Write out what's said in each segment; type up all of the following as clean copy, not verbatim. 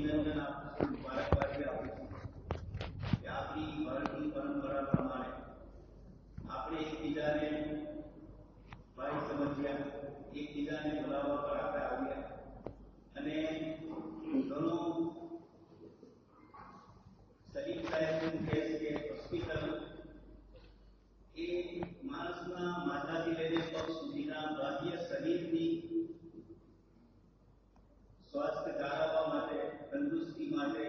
અભિનંદન આપું છું, મુબારકબાદી આપું છું કે આપણી ભારતીય પરંપરા પ્રમાણે આપણે એકબીજાને ભાઈ સમજ્યા, એકબીજાને બોલાવવા પર આપણે આવ્યા અને ઘણું સલીમ સાહેબ કહે છે કે હોસ્પિટલ એ માણસના માથાથી લઈને પગ સુધીના બાહ્ય શરીરની સ્વાસ્થ્ય જાળવવા માટે, તંદુરસ્તી માટે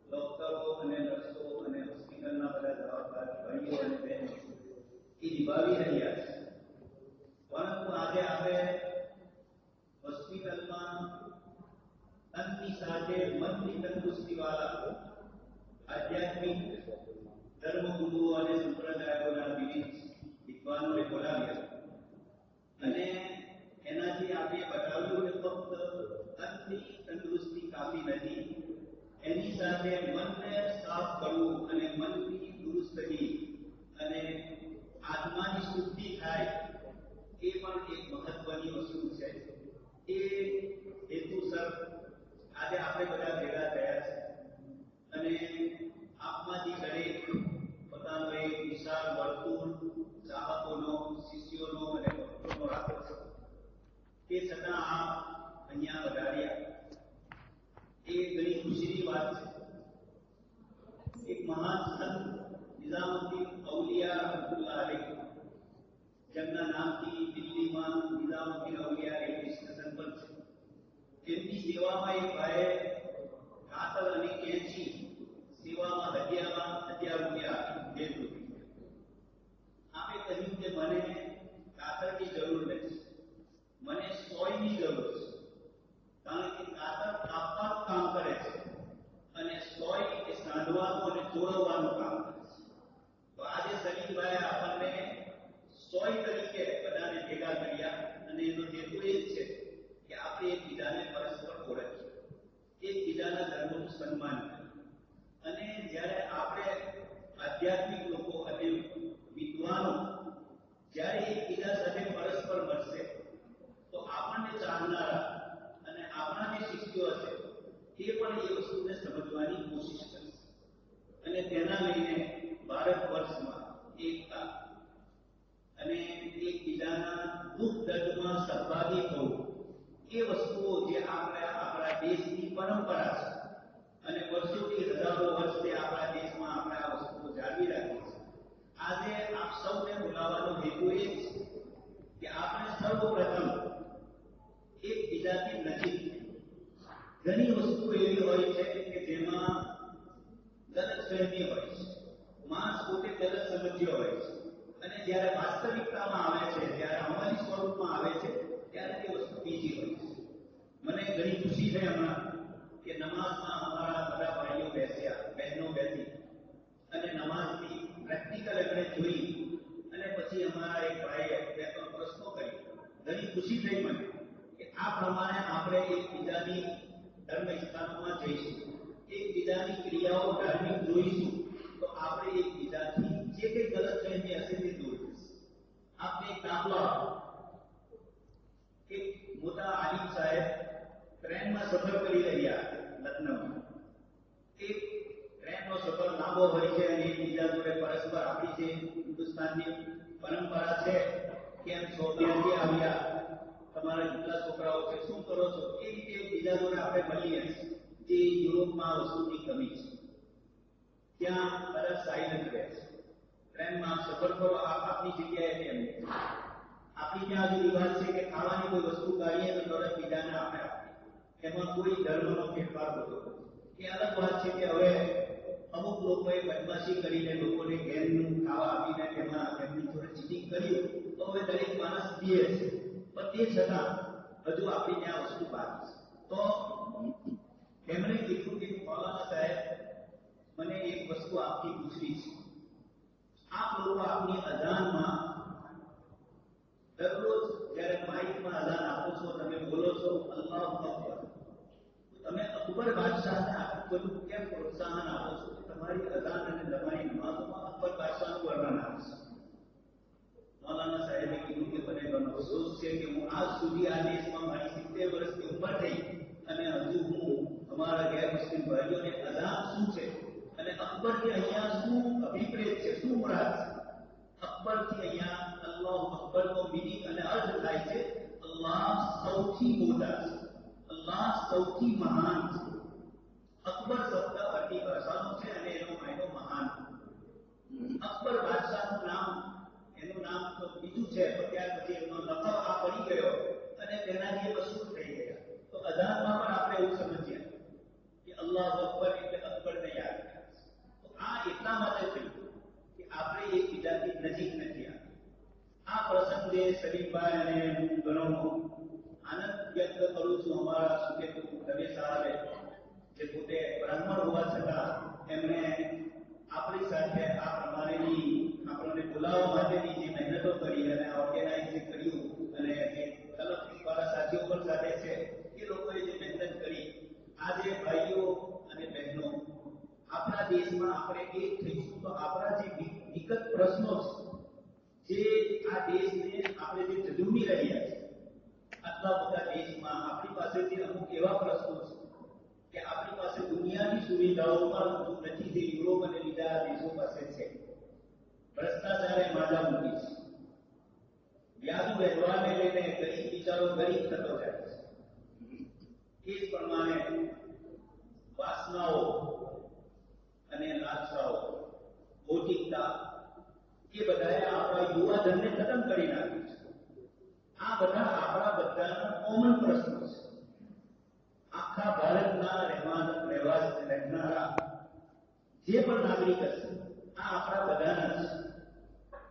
ડોક્ટરો અને નર્સો અને હોસ્પિટલના બધા જવાબદાર ભાઈઓ અને બહેનો એ નિભાવી રહ્યા છે. પરંતુ આજે આપણે હોસ્પિટલમાં તનની સાથે મનની તંદુરસ્તી વાળા આધ્યાત્મિક ધર્મગુરુઓ અને સંપ્રદાયોના વિવિધ વિદ્વાનોને બોલાવ્યા અને એનાથી આપણે બતાવ્યું કે ફક્ત તનની તંદુરસ્તી કાફી નથી, એની સાથે મનને સાફ કરવું અને મનની દુરુસ્તગી અને આત્માની શુદ્ધિ થાય એ પણ એક મહત્વની વસ્તુ છે. એ હેતુસર આજે આપણે બધા ભેગા થયા છે અને આપમાંથી દરેક પોતાનો એક વિશાળ વર્તુળ ચાહકોનો, શિષ્યોનો અને ભક્તોનો રાખો છો. તે છતાં આપ અહીંયા વધાર્યા એ ઘણી ખુશીની વાત છે. એક મહાન સંત નિઝામુદ્દીન ઔલિયા રહમતુલ્લાહ અલૈહ, જેમના નામથી દિલ્હીમાં નિઝામુદ્દીન ઔલિયા રેલવે સ્ટેશન પર છે, તેમની સેવામાં એક ભાઈએ કાતર અને કેંચી સેવામાં ₹1000 ભેટ રૂપી. આપે કહ્યું કે મને કાતરની જરૂર નથી, મને સોયની જરૂર છે, કારણ કે કાતર કાપવાનું કામ કરે છે અને સોય એ સાંધવાનું અને ચોળવવાનું કામ કરે છે. તો આજે સલીમભાઈ આપણને સોય તરીકે બધાને ભેગા કર્યા અને એનો હેતુ એ જ છે કે આપણે એકબીજાને પરસ્પર ઓળખીએ, એકબીજાના ધર્મનું સન્માન કરીએ અને જ્યારે આપણે આધ્યાત્મિક લોકો અને વિદ્વાનો જ્યારે એકબીજા સાથે પરસ્પર મળશે તો આપણને ચાહનારા અને આપણા જે શિષ્યો છે એ પણ એ વસ્તુને સમજવાની કોશિશ કરશે અને તેના લઈને ભારત વર્ષમાં એકતા અને એકબીજાના દુઃખ દર્દમાં સહભાગી થવું એ વસ્તુઓ જે આપણા દેશની પરંપરા છે અને વર્ષોથી હજારો વર્ષથી આપણા દેશમાં આપણે આ વસ્તુઓ જાળવી રાખી છે. આજે આપ સૌને બોલાવવાનો હેતુ એ છે કે આપણે સર્વપ્રથમ એકબીજાથી નજીક. ઘણી વસ્તુ એવી હોય છે કે જેમાં ગલતફહેમી હોય છે, માણસ પોતે ગલત સમજ્યો હોય છે અને જ્યારે વાસ્તવિકતામાં આવે છે, જ્યારે અમલી સ્વરૂપમાં આવે છે ત્યારે તે વસ્તુ બીજી હોય છે. મને ઘણી ખુશી થઈ હમણાં કે નમાઝમાં અમારા બધા ભાઈઓ બેસ્યા, બહેનો બેસી અને નમાઝની પ્રેક્ટિકલ એમણે જોઈ અને પછી અમારા એક ભાઈએ 2-3 પ્રશ્નો કરી. ઘણી ખુશી થઈ મને કે આ પ્રમાણે આપણે એકબીજાની ધર્મ સ્થાનોમાં જઈશું, એકબીજાની ક્રિયાઓ ધાર્મિક જોઈશું તો આપણે એકબીજાથી જે કંઈ ગલતફહેમી હશે તે દૂર થશે. આપણે એક દાખલો આપો. એક મોટા આલિમ સાહેબ ટ્રેનમાં સફર કરી રહ્યા લખનૌમાં. એક ટ્રેનનો સફર લાંબો હોય છે અને એકબીજા જોડે પરસ્પર આપણી જે હિન્દુસ્તાનની પરંપરા છે, કેમ છો, ક્યાંથી આવ્યા, તમારા કેટલા છોકરાઓ છે, શું કરો છો, એ રીતે એકબીજા જોડે આપણે મળીએ છીએ. જે યુરોપમાં વસ્તુની કમી છે, ત્યાં બધા સાયલન્ટ રહે છે. ટ્રેનમાં આપ સફર કરો, આપની જગ્યાએ કેમ આપણી ત્યાં હજુ રિવાજ છે કે ખાવાની કોઈ વસ્તુ કાઢીએ તો તરત બીજાને આપણે આપીએ, એમાં કોઈ ધર્મનો ફેરફાર હોતો નથી. એ અલગ વાત છે કે હવે અમુક લોકોએ બદમાશી કરીને લોકોને ઘેરનું ખાવા આપીને તેમાં એમની જોડે ચીટિંગ કર્યું તો હવે દરેક માણસ પીએ છે, પણ તે છતાં હજુ આપણી ત્યાં વસ્તુ બાકી છે. તો તેમણે કીધું કે મૌલાના સાહેબ, મને એક વસ્તુ આપથી પૂછવી છે. આપ લોકો આપની અઝાનમાં દરરોજ જ્યારે માઇકમાં અઝાન આપો છો, તમે બોલો છો અલ્લાહુ અકબર, તમે અકબર બાદશાહને આટલું બધું કેમ પ્રોત્સાહન આપો છો કે તમારી અઝાન અને તમારી નમાઝોમાં અકબર બાદશાહનું વર્ણન આવે છે? મૌલાના સાહેબે કીધું કે મને ઘણો અફસોસ છે કે હું આજ સુધી આ દેશમાં મારી 70 વર્ષની ઉંમર થઈ અને હજુ હું અમારા ઘેર સૌથી મહાન છે. અકબર શબ્દ અરબી ભાષાનો છે અને એનો માયનો મહાન. અકબર બાદશાહનું નામ, એનું નામ તો બીજું છે, પણ ત્યાર પછી એનો લખબ આ પડી ગયો અને તેનાથી મશહૂર થઈ ગયા. તો અઝાનમાં પણ આપણે એવું સમજીએ કે અલ્લાહુ અકબર એટલે અકબરને યાદ કરે. તો આ એટલા માટે થયું કે આપણે એકબીજાથી નજીક નથી આવ્યા. આ પ્રસંગે સલીમભાઈ અને હું ઘણો આનંદ વ્યક્ત કરું છું અમારા સુકેતુ રમેશ સાહેબે, જે પોતે બ્રાહ્મણ હોવા છતાં એમણે આપણી સાથે આ પ્રમાણેની આપણને બોલાવવા માટેની જે મહેનતો કરી અને ઓર્ગેનાઇઝ જે કર્યું અને જે તલબ સાથીઓ પણ સાથે છે એ લોકોએ જે મહેનત કરી, આજે ભાઈઓ અને બહેનો આપણા દેશમાં આપણે એક થઈશું તો આપણા જે વિકટ પ્રશ્નો છે, જે આ દેશને આપણે જે ઝઝૂમી રહ્યા છે આટલા બધા દેશમાં, આપણી પાસે જે અમુક એવા પ્રશ્નો છે કે આપણી પાસે દુનિયાની સુવિધાઓ પણ નથી જે યુરોપ અને બીજા દેશો પાસે છે. ભ્રષ્ટાચારે માજા મૂકી છે, વ્યાજુ વ્યવહારને લઈને ગરીબ બિચારો ગરીબ થતો જાય છે. એ જ પ્રમાણે વાસનાઓ અને લાલસાઓ, ભૌતિકતા એ બધાએ આપણા યુવાધનને ખતમ કરી નાખ્યું છે. આ બધા આપણા બધાના કોમન પ્રશ્નો છે. આખા ભારતના રહેનારા જે પણ નાગરિક હશે આ આપણા બધાના છે.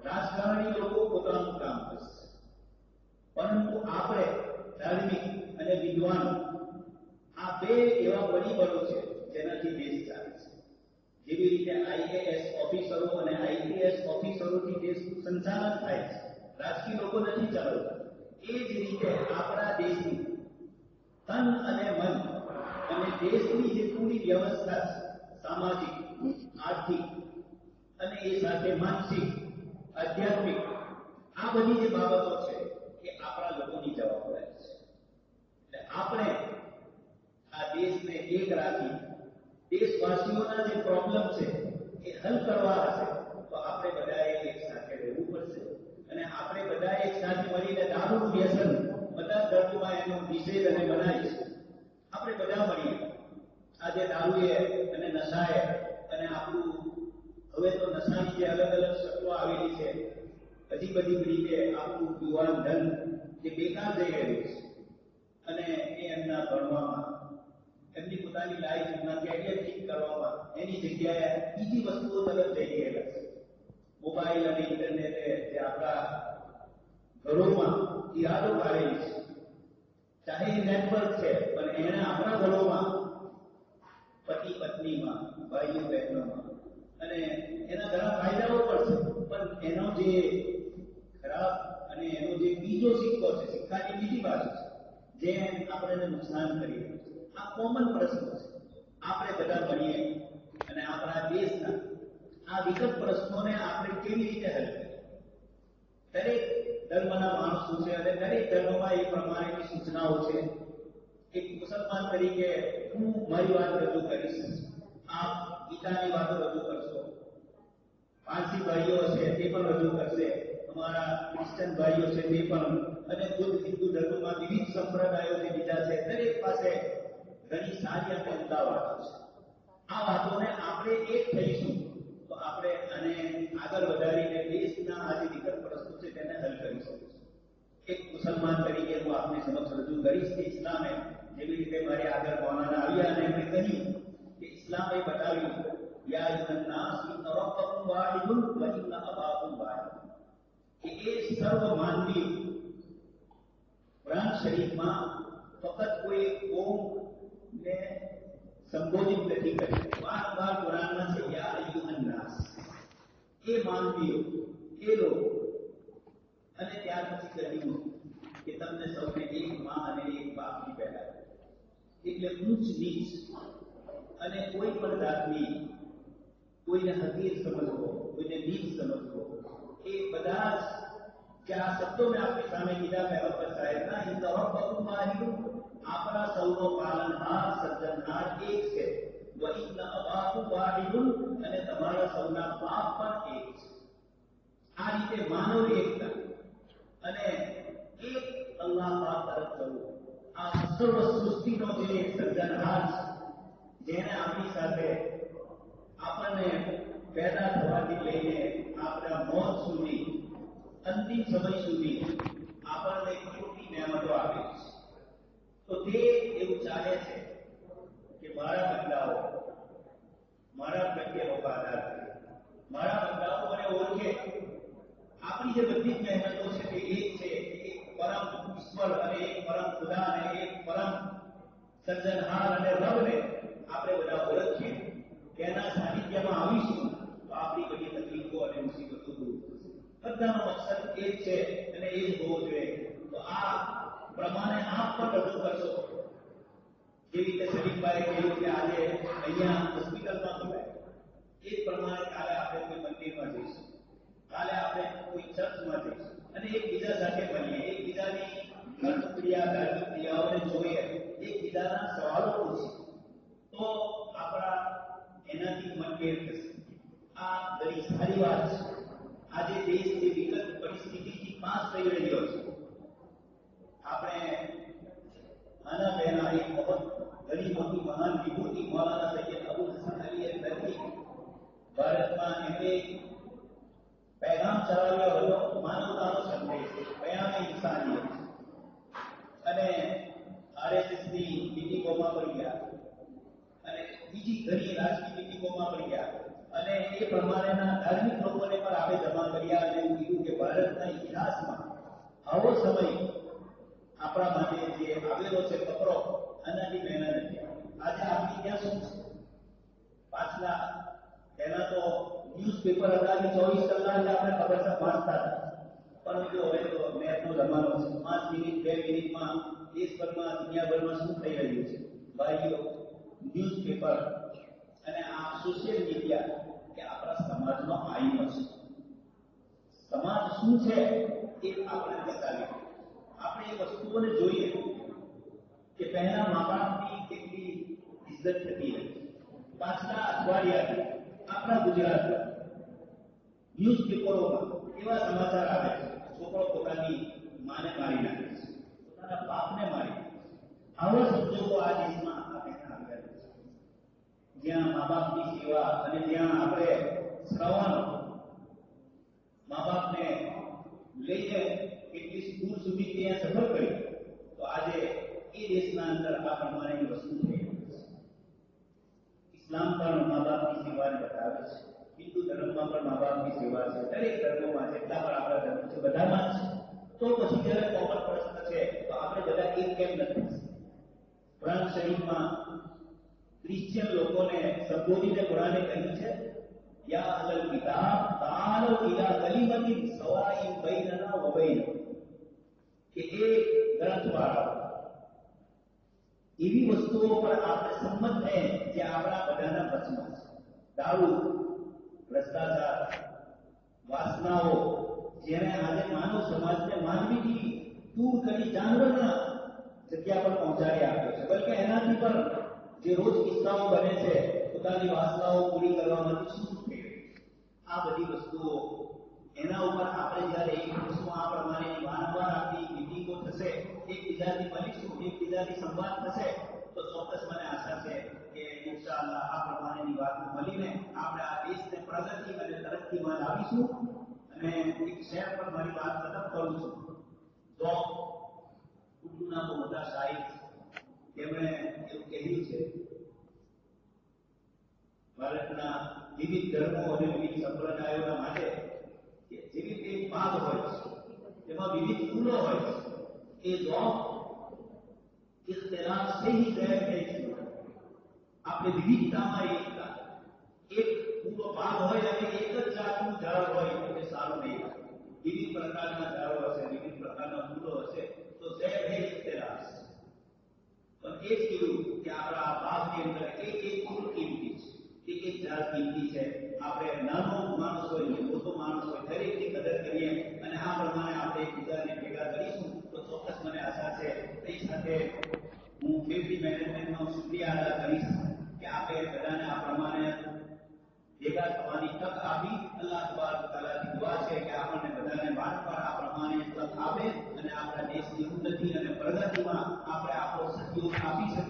રાજકારણી લોકો પોતાનું કામ કરશે, પરંતુ આપણે ધાર્મિક અને વિદ્વાન આ બે એવા પરિબળો છે જેનાથી દેશ ચાલે છે. જેવી રીતે આઈએએસ ઓફિસરો અને આઈપીએસ ઓફિસરોથી દેશનું સંચાલન થાય છે, રાજકીય લોકો નથી ચાલવતા. એ જ રીતે આપણા દેશની તન અને મન અને દેશની જે પૂરી વ્યવસ્થા છે, સામાજિક, આર્થિક અને એ સાથે માનસિક, આધ્યાત્મિક, આ બધી જે બાબતો છે એ આપણા લોકોની જવાબદારી છે. એટલે આપણે આ દેશને એક રાખી દેશવાસીઓના જે પ્રોબ્લેમ છે એ હલ કરવા હશે તો આપણે બધાએ એક સાથે રહેવું પડશે. અને આપણે બધા એક સાથે મળીને દારૂનું વ્યસન બધા ધર્મોમાં એનો નિષેધ અને મનાય છે. આપણે બધા મળીએ આજે દારૂએ અને નશાએ અને આપણું હવે તો નશાની જે અલગ અલગ શક્લો આવેલી છે, બધી બધી રીતે આપણું યુવાન ધન જે બેકાર જઈ રહ્યું છે અને એ એમના ભણવામાં, એમની પોતાની લાઈફ, એમના કેરિયર ઠીક કરવામાં એની જગ્યાએ બીજી વસ્તુઓ તરફ જઈ ગયેલા છે. મોબાઈલ અને ઇન્ટરનેટે જે આપણા ઘરોમાં ઈરાદો પાડેલી છે, ચાહે એ નેટવર્ક છે પણ એણે આપણા ઘરોમાં, પતિ પત્નીમાં, ભાઈઓ બહેનોમાં અને એના ઘણા ફાયદાઓ પણ છે, પણ એનો જે ખરાબ અને એનો જે બીજો સિક્કો છે, સિક્કાની બીજી બાજુ છે, જે આપણને નુકસાન કરી રહ્યું છે. આ કોમન પ્રશ્ન છે. આપણે બધા મળીએ અને આપણા દેશના આ વિકટ પ્રશ્નોને આપણે કેવી રીતે હલ કરીએ. દરેક ધર્મના માણસો છે અને દરેક ધર્મમાં એ પ્રમાણેની સૂચનાઓ છે. એક મુસલમાન તરીકે હું મારી વાત રજૂ કરીશ, આપ ગીતાની વાતો રજૂ કરશો, પારસી ભાઈઓ હશે તે પણ રજૂ કરશે, અમારા ક્રિશ્ચન ભાઈઓ છે તે પણ, અને ખુદ હિન્દુ ધર્મમાં વિવિધ સંપ્રદાયો જે બીજા છે દરેક પાસે ઘણી સારી અને ઉમદા વાતો છે. આ વાતોને આપણે એક થઈશું તો આપણે આને આગળ વધારીને દેશના આ જે વિકટ પ્રશ્નો છે તેને હલ કરી શકીશું. એક મુસલમાન તરીકે હું આપની સમક્ષ રજૂ કરીશ કે ઇસ્લામે જેવી રીતે મારી આગળ મૌલાના આવ્યા અને એમણે કહ્યું કે ઇસ્લામે બતાવ્યું યા અય્યુહન નાસ ઇન્ના રબ્બકુમ વાહિદુન વ ઇન્ના અબાકુમ વાહિદ, કે એ સર્વ માનવી કુરાન શરીફમાં ફક્ત કોઈ કોમને સંબોધિત નથી કરી, વારંવાર કુરાનમાં છે યા અય્યુહન નાસ, એ માનવીઓ, એ લોકો, અને ત્યાર પછી કહ્યું કે તમને સૌને એક માં અને એક બાપની પેદા કરી. એટલે ઊંચ નીચ અને કોઈ પણ જાતની કોઈને હકીર સમજવો, કોઈને નીચ સમજવો, એ બધા જ જે આ શબ્દો મેં આપણી સામે કીધા પૈગંબર સાહેબના, ઇન્ના રબ્બકુમ વાહિદુન, આપણા સૌનો પાલનહાર, સર્જનહાર એક છે, વ ઇન્ના અબાકુમ વાહિદુન, અને તમારા સૌના બાપ પણ એક છે. આ રીતે માનવ એકતા અને એક અલ્લાહ પાક તરફ જવું, આ સર્વ સૃષ્ટિનો જે સર્જનહાર છે, જેને આપણી સાથે આપણને પેદા થવાથી લઈને આપણા મોત સુધી અંતિમ સમય સુધી આપણને કેટલી મહેનતો આપી છે. તો તે એવું ચાહે છે કે મારા બદલાઓ મારા પ્રત્યે વફાદાર છે, મારા બદલાઓ મને ઓળખે. આપણી જે બધી જ મહેનતો છે તે એક છે, એક પરમ ઈશ્વર અને એક પરમ ખુદા અને એક પરમ સર્જનહાર અને રબને આપણે બધા ઓળખીએ, તેના સાનિધ્યમાં આવીશું તો આપણી બધી તકલીફો અને મુસીબતો દૂર થશે. બધાનો મકસદ એ જ છે અને એ જ હોવો જોઈએ. તો આ પ્રમાણે આપ પણ રજૂ કરશો. જેવી રીતે શરીફભાઈ કહ્યું કે આજે અહીંયા હોસ્પિટલમાં બોલાય, એ જ પ્રમાણે કાલે આપણે કોઈ મંદિરમાં જઈશું, કાલે આપણે કોઈ ચર્ચમાં જઈશું અને એકબીજા સાથે મળીએ, એકબીજાની ધર્મક્રિયા ધાર્મિક ક્રિયાઓને જોઈએ, એકબીજાના સવાલો પૂછીએ, તો આપણા એનાથી મતભેદ થશે. આ ઘણી સારી વાત છે. આજે દેશ જે વિકટ પરિસ્થિતિથી પાસ થઈ રહ્યો છે, આપણે આના પહેલા એક બહુ ઘણી મોટી મહાન વિભૂતિ મૌલાના સૈયદ અબુલ હસન અલી નદવી ભારતમાં એમણે पैगाम चलाव्યો હતો, માનવતાનો સંદેશ, બયાન ઇન્સાનિયત. અને આરએસએસની મિટિંગોમાં પણ ગયા અને બીજી ઘણી રાજકીય મિટિંગોમાં પણ ગયા અને એ પ્રમાણેના ધાર્મિક લોકોને પણ આપણે જમા કર્યા અને એવું કીધું કે ભારતના ઇતિહાસમાં આવો સમય આપણા માટે જે આવેલો છે કપરો, આનાથી મહેનત નથી. આજે આપણી ત્યાં શું છે? પાછલા પહેલા તો ન્યૂઝપેપર હતા કે 24 કલાક આપણે ખબરદાર વાંચતા હતા, પરંતુ હવે તો નેટનો જમાનો છે. 5 મિનિટ 2 મિનિટમાં દેશભરમાં દુનિયાભરમાં શું થઈ રહ્યું છે ભાઈઓ, ન્યૂઝપેપર અને આ સોશિયલ મીડિયા એ આપણા સમાજનો આઈનો છે. સમાજ શું છે એ આપણે બતાવીએ. આપણે એ વસ્તુઓને જોઈએ કે પહેલા મા બાપની કેટલી ઇજ્જત થતી હતી. પાછલા અઠવાડિયાથી આપણા ગુજરાતમાં ન્યૂઝપેપરોમાં એવા સમાચાર આવે છે, છોકરો પોતાની માને મારી નાખે છે, પોતાના બાપને મારી નાખે છે. આવા સંજોગો આ દેશમાં આવ્યા છે, જ્યાં મા બાપની સેવા અને જ્યાં આપણે શ્રવણ મા બાપને લઈને કેટલી દૂર સુધી ત્યાં સફર કરી, તો આજે એ દેશના અંદર આ પ્રમાણેની વસ્તુ થઈ રહી છે. ઇસ્લામ પણ મા બાપની સેવાને બતાવે છે, હિન્દુ ધર્મમાં પણ મા બાપની સેવા છે, દરેક ધર્મોમાં જેટલા પણ આપણા ધર્મ છે બધામાં જ છે. તો પછી જ્યારે કોમન પ્રશ્ન છે તો આપણે બધા એક કેમ નથી? કુરાન શરીફમાં ક્રિશ્ચિયન લોકોને સંબોધીને કુરાને કહ્યું છે, યા અહલલ કિતાબ તાલુ ઇલા કલિમતિન સવાઈન બૈનના વ બૈનકુમ, કે એક ગ્રંથવાળા એવી વસ્તુઓ પર આપણે સંમત થઈએ જે આપણા બધાના વચમાં છે. દારૂ, ભ્રષ્ટાચાર, વાસનાઓ, જેને આજે માનવ સમાજને માનવીથી દૂર કરી જાનવરના જગ્યા પર પહોંચાડી આપ્યો છે. બલકે એનાથી પણ જે રોજ કિસ્સાઓ બને છે, પોતાની વાસનાઓ પૂરી કરવામાંથી શું થઈ રહ્યું છે, આ બધી વસ્તુઓ એના ઉપર આપણે જ્યારે એક વસ્તુ આ પ્રમાણેની વારંવાર આપણી મિટિંગો થશે, એકબીજાથી મળીશું, એકબીજાથી સંવાદ થશે, તો ચોક્કસ મને આશા છે કે ઇન્શાઅલ્લાહ આ પ્રમાણેની વાતો મળીને આપણે આ દેશને પ્રગતિ અને તરક્કીમાં લાવીશું. અને એક શહેર પર મારી વાત ખતમ કરું છું. તો ઉર્દુના બહુ મોટા શાયર તેમણે એવું કહ્યું છે, ભારતના વિવિધ ધર્મો અને વિવિધ સંપ્રદાયોના માટે જેવી રીતે એક બાગ હોય છે, તેમાં વિવિધ ફૂલો હોય છે, એ દોમ ઇખ્તિલાફ સે હી ઝેર હૈ. આપણે વિવિધતામાં એકતા. એક પૂરો બાગ હોય અને એક જ જાતનું ઝાડ હોય તો સારું નહીં લાગે. વિવિધ પ્રકારના ઝાડો હશે, વિવિધ પ્રકારના ફૂલો હશે, તો ઝેર હૈ ઇખ્તિલાફ. પણ એ જ કીધું કે આપણા આ બાગની અંદર એક એક ફૂલ કિંમતી છે, એક એક ઝાડ કિંમતી છે. આપણે નાનો માણસ હોય, મોટો માણસ હોય, દરેકની કદર કરીએ અને આ પ્રમાણે આપણે એકબીજાને ભેગા કરીશું તો ચોક્કસ મને આશા છે. એ સાથે હું સેફટી મેનેજમેન્ટનો શુક્રિયા અદા કરીશ કે આપણે બધાને આ પ્રમાણે ભેગા થવાની તક આપી. અલ્લાહ તબારક તઆલાની દુઆ છે કે આપણને બધાને વારંવાર આ પ્રમાણે તક આપે. આપે અને આપણા દેશની ઉન્નતિ અને પ્રગતિમાં આપણે આપણો સહયોગ આપી શકીએ.